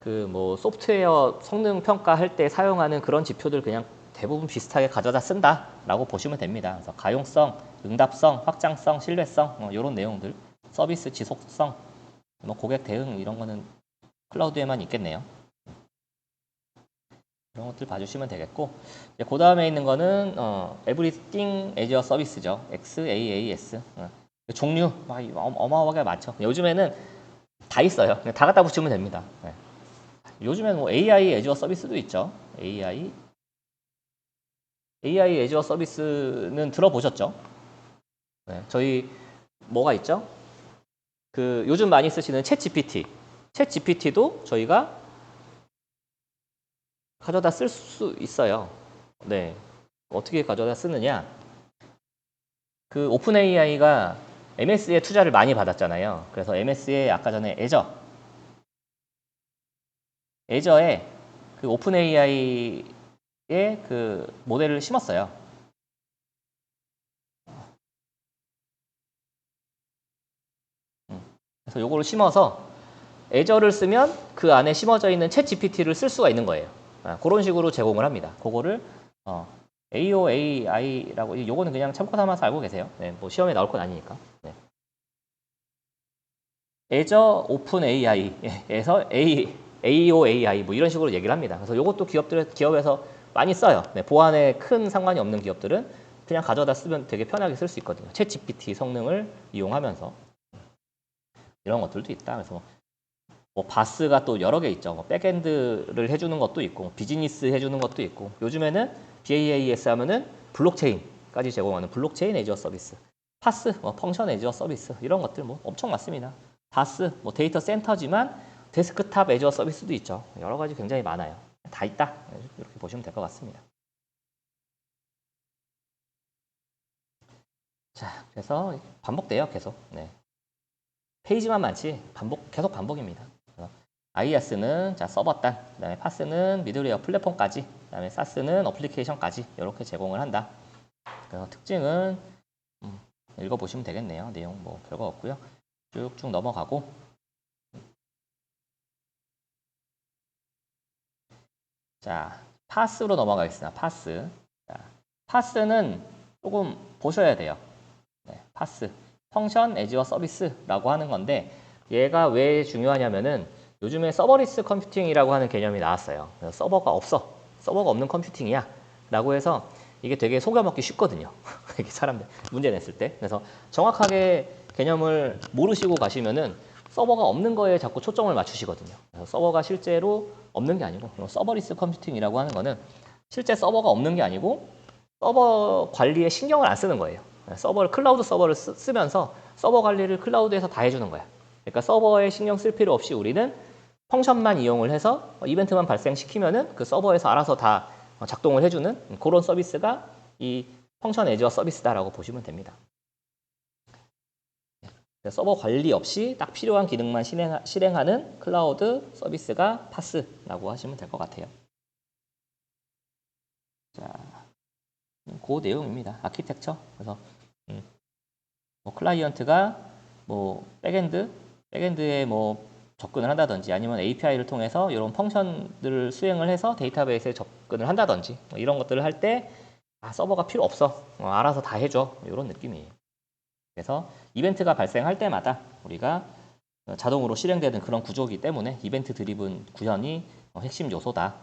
Speaker 1: 그 뭐 소프트웨어 성능 평가할 때 사용하는 그런 지표들 그냥 대부분 비슷하게 가져다 쓴다라고 보시면 됩니다. 그래서 가용성, 응답성, 확장성, 신뢰성 이런 내용들, 서비스 지속성, 뭐 고객 대응 이런 거는 클라우드에만 있겠네요. 이런 것들 봐주시면 되겠고, 그 다음에 있는 거는 Everything as a Service죠. XaaS. 종류 어마어마하게 많죠. 요즘에는 다 있어요. 그냥 다 갖다 붙이면 됩니다. 네. 요즘에는 뭐 AI as a Service도 있죠. AI as a Service는 들어보셨죠? 네. 저희 뭐가 있죠? 그 요즘 많이 쓰시는 챗GPT도 저희가 가져다 쓸 수 있어요. 네. 어떻게 가져다 쓰느냐? 그 오픈 AI가 MS에 투자를 많이 받았잖아요. 그래서 MS에 아까 전에 애저에 그 오픈 AI의 그 모델을 심었어요. 그래서 요거를 심어서 애저를 쓰면 그 안에 심어져 있는 챗 GPT를 쓸 수가 있는 거예요. 그런 식으로 제공을 합니다. 그거를 AOAI라고, 요거는 그냥 참고 삼아서 알고 계세요. 네, 뭐 시험에 나올 건 아니니까. 네. 애저 오픈 AI에서 AOAI 뭐 이런 식으로 얘기를 합니다. 그래서 요것도 기업에서 많이 써요. 네, 보안에 큰 상관이 없는 기업들은 그냥 가져다 쓰면 되게 편하게 쓸 수 있거든요. 챗 GPT 성능을 이용하면서 이런 것들도 있다. 그래서 뭐 바스가 또 여러 개 있죠. 뭐 백엔드를 해주는 것도 있고 비즈니스 해주는 것도 있고 요즘에는 BaaS 하면은 블록체인까지 제공하는 블록체인 애저 서비스, 파스, 뭐 펑션 애저 서비스 이런 것들 뭐 엄청 많습니다. 바스, 뭐 데이터 센터지만 데스크탑 애저 서비스도 있죠. 여러 가지 굉장히 많아요. 다 있다. 이렇게 보시면 될 것 같습니다. 자, 그래서 반복돼요, 계속. 네. 페이지만 많지 계속 반복입니다. IaaS는 자 서버 단, 그다음에 파스는 미들웨어 플랫폼까지, 그다음에 사스는 어플리케이션까지 이렇게 제공을 한다. 그래서 특징은 읽어보시면 되겠네요. 내용 뭐 별거 없고요. 쭉쭉 넘어가고 자 파스로 넘어가겠습니다. 파스. 자, 파스는 조금 보셔야 돼요. 네, 파스 펑션 애지어 서비스라고 하는 건데 얘가 왜 중요하냐면은 요즘에 서버리스 컴퓨팅이라고 하는 개념이 나왔어요. 서버가 없어. 서버가 없는 컴퓨팅이야. 라고 해서 이게 되게 속여먹기 쉽거든요. 이게 사람들 문제 냈을 때. 그래서 정확하게 개념을 모르시고 가시면은 서버가 없는 거에 자꾸 초점을 맞추시거든요. 그래서 서버가 실제로 없는 게 아니고 서버리스 컴퓨팅이라고 하는 거는 실제 서버가 없는 게 아니고 서버 관리에 신경을 안 쓰는 거예요. 클라우드 서버를 쓰면서 서버 관리를 클라우드에서 다 해주는 거야. 그러니까 서버에 신경 쓸 필요 없이 우리는 펑션만 이용을 해서 이벤트만 발생시키면은 그 서버에서 알아서 다 작동을 해주는 그런 서비스가 이 펑션 애지어 서비스다라고 보시면 됩니다. 서버 관리 없이 딱 필요한 기능만 실행하는 클라우드 서비스가 파스라고 하시면 될 것 같아요. 자, 그 내용입니다. 아키텍처. 그래서 뭐 클라이언트가 뭐 백엔드에 뭐 접근을 한다든지 아니면 API를 통해서 이런 펑션들을 수행을 해서 데이터베이스에 접근을 한다든지 뭐 이런 것들을 할 때 서버가 필요 없어. 알아서 다 해줘. 이런 느낌이에요. 그래서 이벤트가 발생할 때마다 우리가 자동으로 실행되는 그런 구조이기 때문에 이벤트 드리븐 구현이 핵심 요소다.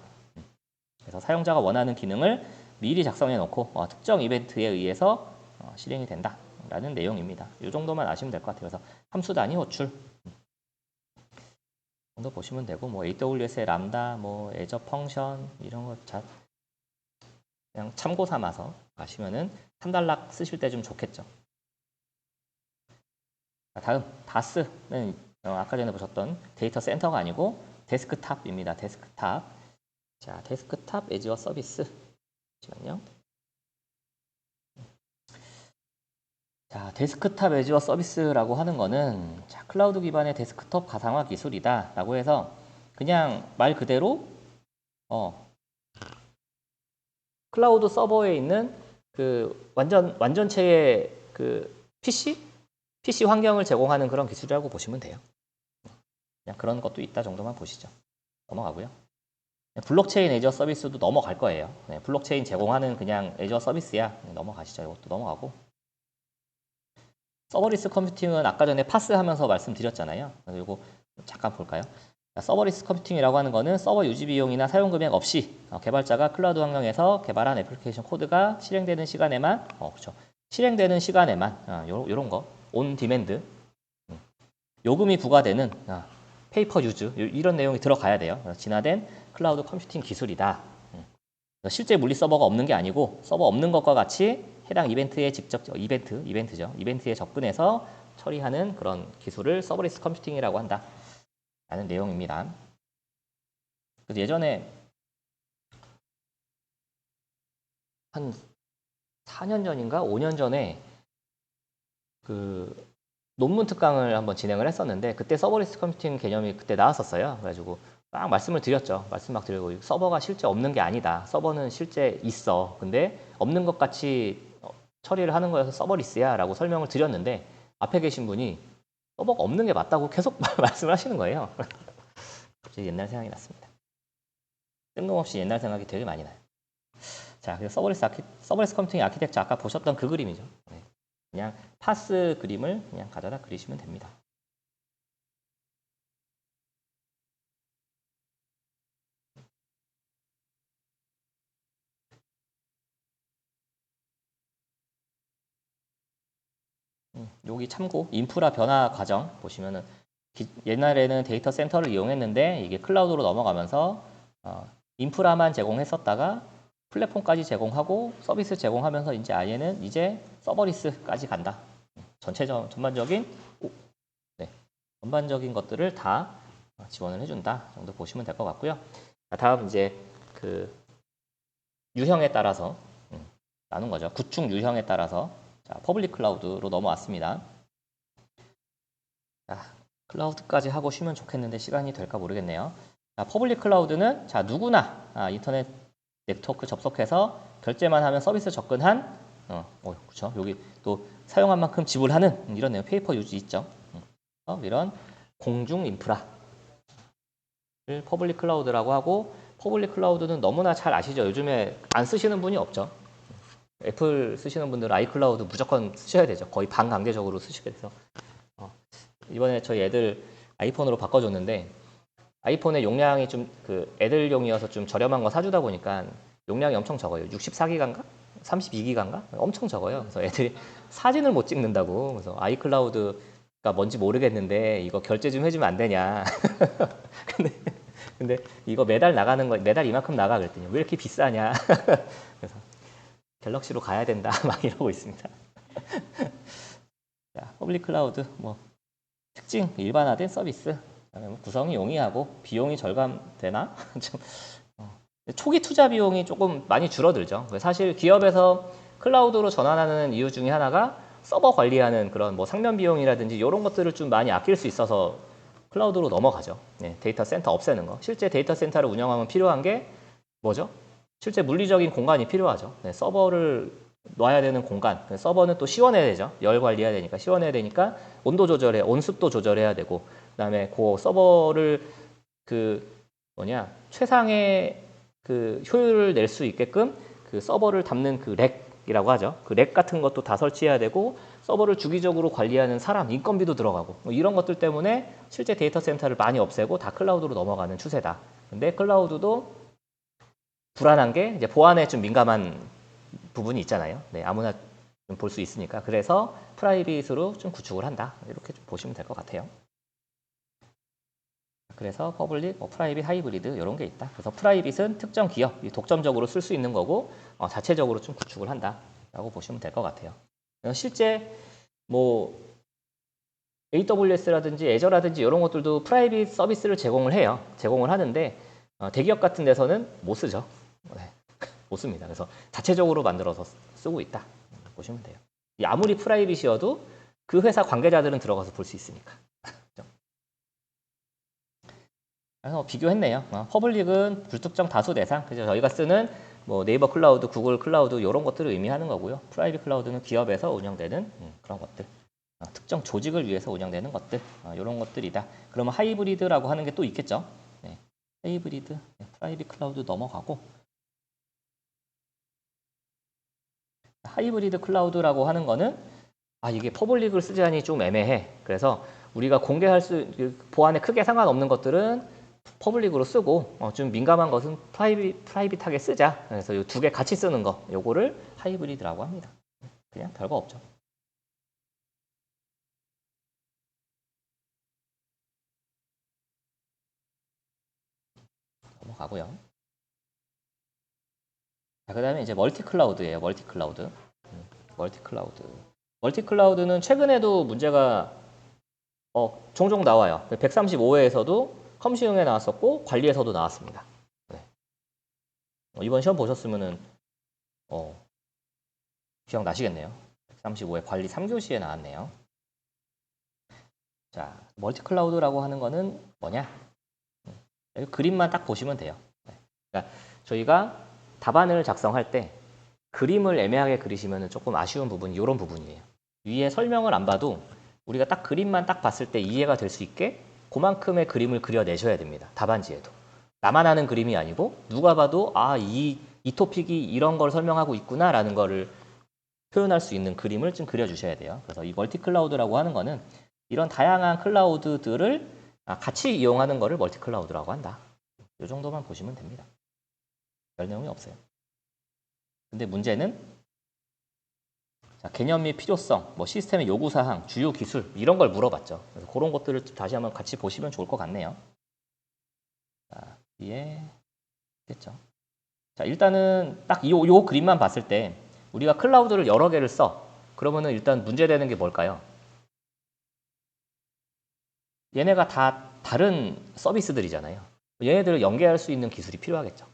Speaker 1: 그래서 사용자가 원하는 기능을 미리 작성해 놓고 특정 이벤트에 의해서 실행이 된다라는 내용입니다. 이 정도만 아시면 될 것 같아요. 그래서 함수 단위 호출 정도 보시면 되고 뭐 AWS의 람다, 뭐 애저 펑션 이런 거 그냥 참고 삼아서 가시면은 한달락 쓰실 때 좀 좋겠죠. 다음 다스는 아까 전에 보셨던 데이터 센터가 아니고 데스크탑입니다. 데스크탑. 자, 데스크탑 애지어 서비스. 잠시만요. 자, 데스크탑 애지어 서비스라고 하는 거는 자, 클라우드 기반의 데스크톱 가상화 기술이다라고 해서 그냥 말 그대로 클라우드 서버에 있는 그 완전체의 그 PC 환경을 제공하는 그런 기술이라고 보시면 돼요. 그냥 그런 것도 있다 정도만 보시죠. 넘어가고요. 블록체인 애저 서비스도 넘어갈 거예요. 네, 블록체인 제공하는 그냥 애저 서비스야. 넘어가시죠. 이것도 넘어가고. 서버리스 컴퓨팅은 아까 전에 파스 하면서 말씀드렸잖아요. 그래서 이거 잠깐 볼까요? 서버리스 컴퓨팅이라고 하는 거는 서버 유지 비용이나 사용 금액 없이 개발자가 클라우드 환경에서 개발한 애플리케이션 코드가 실행되는 시간에만 그렇죠. 실행되는 시간에만 요런 거, 온 디맨드 요금이 부과되는 페이퍼 유즈 이런 내용이 들어가야 돼요. 진화된 클라우드 컴퓨팅 기술이다. 실제 물리 서버가 없는 게 아니고 서버 없는 것과 같이 해당 이벤트에 직접 이벤트에 접근해서 처리하는 그런 기술을 서버리스 컴퓨팅이라고 한다. 라는 내용입니다. 그래서 예전에 한 4년 전인가 5년 전에 그 논문 특강을 한번 진행을 했었는데 그때 서버리스 컴퓨팅 개념이 그때 나왔었어요. 그래가지고 막 말씀을 드렸죠. 말씀 막 드리고 서버가 실제 없는 게 아니다. 서버는 실제 있어. 근데 없는 것 같이 처리를 하는 거여서 서버리스야 라고 설명을 드렸는데 앞에 계신 분이 서버가 없는 게 맞다고 계속 말씀을 하시는 거예요. 갑자기 옛날 생각이 났습니다. 뜬금없이 옛날 생각이 되게 많이 나요. 자, 그래서 서버리스 컴퓨팅 아키텍처 아까 보셨던 그 그림이죠. 네. 그냥 파스 그림을 그냥 가져다 그리시면 됩니다. 여기 참고 인프라 변화 과정 보시면은 옛날에는 데이터 센터를 이용했는데 이게 클라우드로 넘어가면서 인프라만 제공했었다가 플랫폼까지 제공하고 서비스 제공하면서 이제 아예는 이제 서버리스까지 간다. 전반적인 네, 전반적인 것들을 다 지원을 해준다 정도 보시면 될 것 같고요. 다음 이제 그 유형에 따라서 나눈 거죠. 구축 유형에 따라서 자, 퍼블릭 클라우드로 넘어왔습니다. 자, 클라우드까지 하고 쉬면 좋겠는데 시간이 될까 모르겠네요. 자, 퍼블릭 클라우드는 자, 누구나 인터넷 네트워크 접속해서 결제만 하면 서비스 접근한 그렇죠. 여기 또 사용한 만큼 지불하는 이런 내용 페이퍼 유지 있죠. 이런 공중 인프라를 퍼블릭 클라우드라고 하고 퍼블릭 클라우드는 너무나 잘 아시죠. 요즘에 안 쓰시는 분이 없죠. 애플 쓰시는 분들은 아이클라우드 무조건 쓰셔야 되죠. 거의 반강제적으로 쓰시게 돼서 이번에 저희 애들 아이폰으로 바꿔줬는데 아이폰의 용량이 좀 그 애들용이어서 좀 저렴한 거 사주다 보니까 용량이 엄청 적어요. 64기가인가? 32기가인가? 엄청 적어요. 그래서 애들이 사진을 못 찍는다고. 그래서 아이클라우드가 뭔지 모르겠는데 이거 결제 좀 해주면 안 되냐. 근데 이거 매달 나가는 거 매달 이만큼 나가 그랬더니 왜 이렇게 비싸냐. 그래서 갤럭시로 가야 된다 막 이러고 있습니다. 자, 퍼블릭 클라우드 뭐 특징 일반화된 서비스. 그다음에 구성이 용이하고 비용이 절감되나? 좀, 초기 투자 비용이 조금 많이 줄어들죠. 사실 기업에서 클라우드로 전환하는 이유 중에 하나가 서버 관리하는 그런 뭐 상면 비용이라든지 이런 것들을 좀 많이 아낄 수 있어서 클라우드로 넘어가죠. 네, 데이터 센터 없애는 거. 실제 데이터 센터를 운영하면 필요한 게 뭐죠? 실제 물리적인 공간이 필요하죠. 네, 서버를 놔야 되는 공간. 서버는 또 시원해야 되죠. 열 관리해야 되니까 시원해야 되니까 온도 조절해, 온습도 조절해야 되고, 그다음에 그 서버를 최상의 그 효율을 낼 수 있게끔 그 서버를 담는 그 렉이라고 하죠. 그 렉 같은 것도 다 설치해야 되고 서버를 주기적으로 관리하는 사람 인건비도 들어가고 뭐 이런 것들 때문에 실제 데이터 센터를 많이 없애고 다 클라우드로 넘어가는 추세다. 근데 클라우드도 불안한 게 이제 보안에 좀 민감한 부분이 있잖아요. 네, 아무나 볼 수 있으니까. 그래서 프라이빗으로 좀 구축을 한다. 이렇게 좀 보시면 될 것 같아요. 그래서 퍼블릭, 프라이빗, 하이브리드 이런 게 있다. 그래서 프라이빗은 특정 기업이 독점적으로 쓸 수 있는 거고 자체적으로 좀 구축을 한다라고 보시면 될 것 같아요. 실제 뭐 AWS라든지 애저라든지 이런 것들도 프라이빗 서비스를 제공을 해요. 제공을 하는데 대기업 같은 데서는 못 쓰죠. 네, 못 씁니다. 그래서 자체적으로 만들어서 쓰고 있다. 보시면 돼요. 아무리 프라이빗이어도 그 회사 관계자들은 들어가서 볼 수 있으니까. 그래서 비교했네요. 퍼블릭은 불특정 다수 대상. 그래서 저희가 쓰는 뭐 네이버 클라우드, 구글 클라우드 이런 것들을 의미하는 거고요. 프라이빗 클라우드는 기업에서 운영되는 그런 것들. 특정 조직을 위해서 운영되는 것들. 이런 것들이다. 그러면 하이브리드라고 하는 게 또 있겠죠. 네. 하이브리드, 프라이빗 클라우드 넘어가고 하이브리드 클라우드라고 하는 거는 이게 퍼블릭을 쓰자니 좀 애매해. 그래서 우리가 공개할 보안에 크게 상관없는 것들은 퍼블릭으로 쓰고 좀 민감한 것은 프라이빗하게 쓰자. 그래서 이 두 개 같이 쓰는 거 요거를 하이브리드라고 합니다. 그냥 별거 없죠. 넘어가고요. 자, 그다음에 이제 멀티 클라우드예요. 멀티 클라우드. 멀티 클라우드. 멀티 클라우드는 최근에도 문제가 종종 나와요. 135회에서도 컴시용에 나왔었고 관리에서도 나왔습니다. 네. 이번 시험 보셨으면은 기억나시겠네요. 135회 관리 3교시에 나왔네요. 자, 멀티 클라우드라고 하는 거는 뭐냐? 여기 그림만 딱 보시면 돼요. 그러니까 저희가 답안을 작성할 때 그림을 애매하게 그리시면 조금 아쉬운 부분이 이런 부분이에요. 위에 설명을 안 봐도 우리가 딱 그림만 딱 봤을 때 이해가 될 수 있게 그만큼의 그림을 그려내셔야 됩니다. 답안지에도. 나만 아는 그림이 아니고 누가 봐도 이 토픽이 이런 걸 설명하고 있구나라는 거를 표현할 수 있는 그림을 좀 그려주셔야 돼요. 그래서 이 멀티 클라우드라고 하는 거는 이런 다양한 클라우드들을 같이 이용하는 거를 멀티 클라우드라고 한다. 이 정도만 보시면 됩니다. 별 내용이 없어요. 근데 문제는 자, 개념 및 필요성, 뭐 시스템의 요구사항, 주요 기술 이런 걸 물어봤죠. 그래서 그런 것들을 다시 한번 같이 보시면 좋을 것 같네요. 자, 뒤에 됐죠. 자, 일단은 딱 요 그림만 봤을 때 우리가 클라우드를 여러 개를 써. 그러면은 일단 문제되는 게 뭘까요? 얘네가 다 다른 서비스들이잖아요. 얘네들을 연계할 수 있는 기술이 필요하겠죠.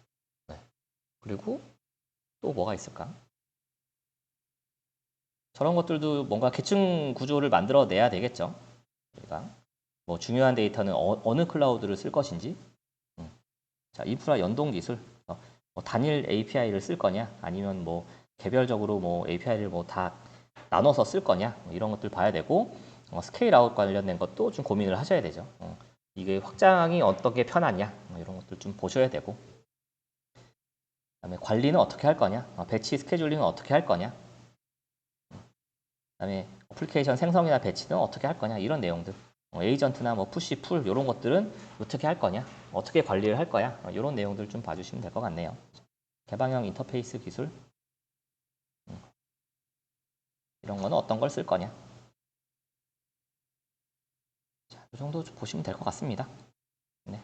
Speaker 1: 네. 그리고 또 뭐가 있을까? 저런 것들도 뭔가 계층 구조를 만들어내야 되겠죠. 우리가 뭐 중요한 데이터는 어느 클라우드를 쓸 것인지, 자, 인프라 연동 기술, 뭐 단일 API를 쓸 거냐, 아니면 뭐 개별적으로 뭐 API를 뭐 다 나눠서 쓸 거냐, 뭐 이런 것들 봐야 되고, 스케일 아웃 관련된 것도 좀 고민을 하셔야 되죠. 이게 확장이 어떻게 편하냐, 뭐 이런 것들 좀 보셔야 되고, 그다음에 관리는 어떻게 할 거냐, 배치 스케줄링은 어떻게 할 거냐, 그다음에 어플리케이션 생성이나 배치는 어떻게 할 거냐, 이런 내용들. 에이전트나 뭐 푸시, 풀 이런 것들은 어떻게 할 거냐, 어떻게 관리를 할 거야, 이런 내용들 좀 봐주시면 될 것 같네요. 개방형 인터페이스 기술, 이런 거는 어떤 걸 쓸 거냐. 자, 이 정도 좀 보시면 될 것 같습니다. 네.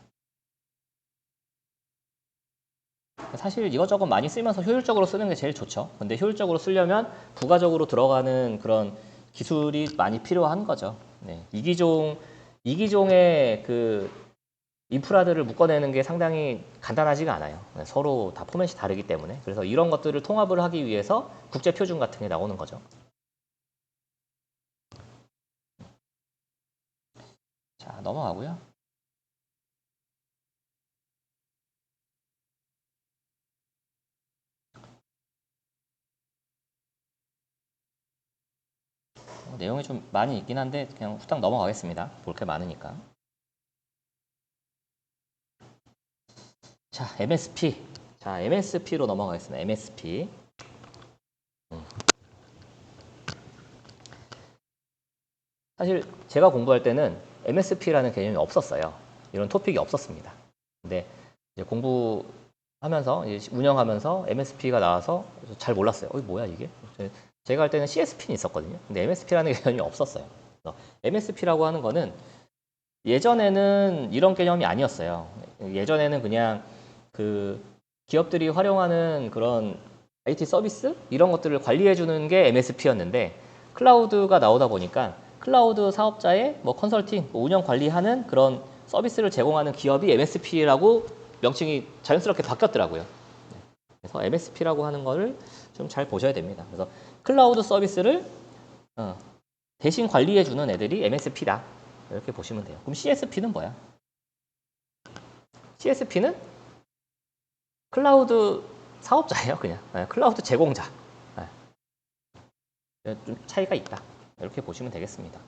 Speaker 1: 사실 이것저것 많이 쓰면서 효율적으로 쓰는 게 제일 좋죠. 근데 효율적으로 쓰려면 부가적으로 들어가는 그런 기술이 많이 필요한 거죠. 네. 이기종의 그 인프라들을 묶어내는 게 상당히 간단하지가 않아요. 네. 서로 다 포맷이 다르기 때문에. 그래서 이런 것들을 통합을 하기 위해서 국제 표준 같은 게 나오는 거죠. 자, 넘어가고요. 내용이 좀 많이 있긴 한데 그냥 후딱 넘어가겠습니다. 볼 게 많으니까. 자, MSP. 자, MSP로 넘어가겠습니다. MSP. 사실 제가 공부할 때는 MSP라는 개념이 없었어요. 이런 토픽이 없었습니다. 근데 이제 공부하면서 이제 운영하면서 MSP가 나와서 잘 몰랐어요. 뭐야 이게? 제가 할 때는 CSP는 있었거든요. 근데 MSP라는 개념이 없었어요. MSP라고 하는 거는 예전에는 이런 개념이 아니었어요. 예전에는 그냥 그 기업들이 활용하는 그런 IT 서비스 이런 것들을 관리해 주는 게 MSP였는데 클라우드가 나오다 보니까 클라우드 사업자의 뭐 컨설팅, 뭐 운영 관리하는 그런 서비스를 제공하는 기업이 MSP라고 명칭이 자연스럽게 바뀌었더라고요. 그래서 MSP라고 하는 거를 좀 잘 보셔야 됩니다. 그래서 클라우드 서비스를 대신 관리해 주는 애들이 MSP다. 이렇게 보시면 돼요. 그럼 CSP는 뭐야? CSP는 클라우드 사업자예요, 그냥. 클라우드 제공자. 좀 차이가 있다. 이렇게 보시면 되겠습니다.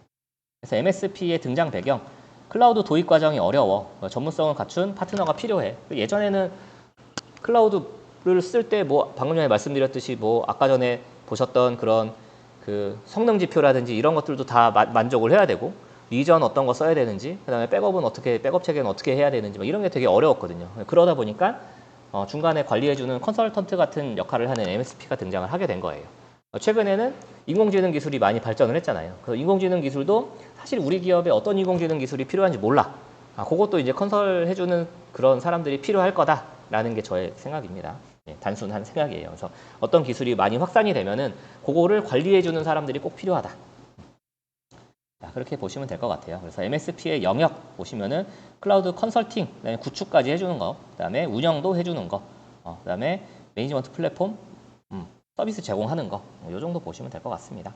Speaker 1: 그래서 MSP의 등장 배경, 클라우드 도입 과정이 어려워. 전문성을 갖춘 파트너가 필요해. 예전에는 클라우드를 쓸 때 뭐 방금 전에 말씀드렸듯이 뭐 아까 전에 보셨던 그런 그 성능 지표라든지 이런 것들도 다 만족을 해야 되고 리전 어떤 거 써야 되는지 그다음에 백업은 어떻게 백업 체계는 어떻게 해야 되는지 뭐 이런 게 되게 어려웠거든요. 그러다 보니까 중간에 관리해주는 컨설턴트 같은 역할을 하는 MSP가 등장을 하게 된 거예요. 최근에는 인공지능 기술이 많이 발전을 했잖아요. 그래서 인공지능 기술도 사실 우리 기업에 어떤 인공지능 기술이 필요한지 몰라. 그것도 이제 컨설해주는 그런 사람들이 필요할 거다라는 게 저의 생각입니다. 단순한 생각이에요. 그래서 어떤 기술이 많이 확산이 되면은 그거를 관리해주는 사람들이 꼭 필요하다. 자, 그렇게 보시면 될 것 같아요. 그래서 MSP의 영역 보시면은 클라우드 컨설팅, 그다음에 구축까지 해주는 거, 그다음에 운영도 해주는 거, 그다음에 매니지먼트 플랫폼 서비스 제공하는 거, 이 정도 보시면 될 것 같습니다.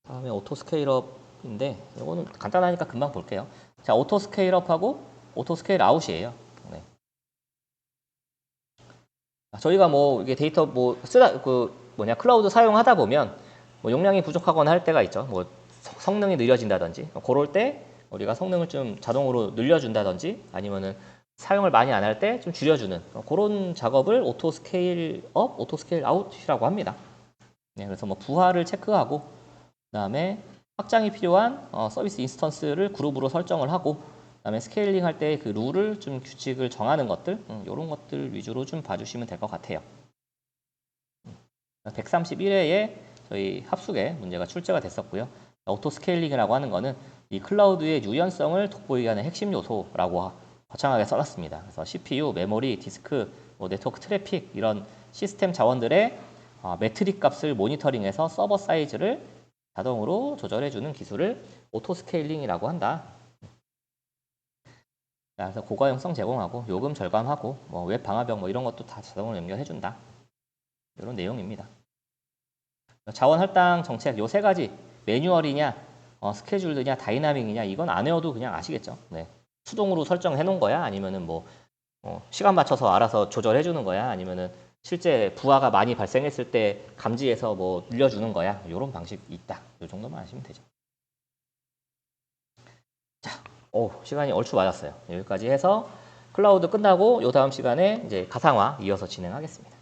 Speaker 1: 다음에 오토 스케일업인데 이거는 간단하니까 금방 볼게요. 자, 오토 스케일업하고 오토 스케일 아웃이에요. 네. 저희가 뭐 이게 데이터 뭐 쓰다 클라우드 사용하다 보면 뭐 용량이 부족하거나 할 때가 있죠. 뭐 성능이 느려진다든지 그럴 때 우리가 성능을 좀 자동으로 늘려준다든지 아니면은 사용을 많이 안 할 때 좀 줄여주는 그런 작업을 오토 스케일 업, 오토 스케일 아웃이라고 합니다. 네, 그래서 뭐 부하를 체크하고 그다음에 확장이 필요한 서비스 인스턴스를 그룹으로 설정을 하고 그다음에 스케일링 할 때 그 룰을 좀 규칙을 정하는 것들, 이런 것들 위주로 좀 봐주시면 될 것 같아요. 131회에 저희 합숙에 문제가 출제가 됐었고요. 오토 스케일링이라고 하는 거는 이 클라우드의 유연성을 돋보이게 하는 핵심 요소라고 거창하게 써놨습니다. 그래서 CPU, 메모리, 디스크, 뭐 네트워크 트래픽 이런 시스템 자원들의 매트릭 값을 모니터링해서 서버 사이즈를 자동으로 조절해주는 기술을 오토 스케일링이라고 한다. 그래서 고가용성 제공하고 요금 절감하고 뭐 웹 방화벽 뭐 이런 것도 다 자동으로 연결해준다. 이런 내용입니다. 자원 할당 정책 요 세 가지 매뉴얼이냐, 스케줄드냐, 다이나믹이냐 이건 안 외워도 그냥 아시겠죠. 네. 수동으로 설정해 놓은 거야, 아니면은 뭐 시간 맞춰서 알아서 조절해 주는 거야, 아니면은 실제 부하가 많이 발생했을 때 감지해서 뭐 늘려주는 거야. 이런 방식이 있다. 이 정도만 아시면 되죠. 자, 시간이 얼추 맞았어요. 여기까지 해서 클라우드 끝나고 요 다음 시간에 이제 가상화 이어서 진행하겠습니다.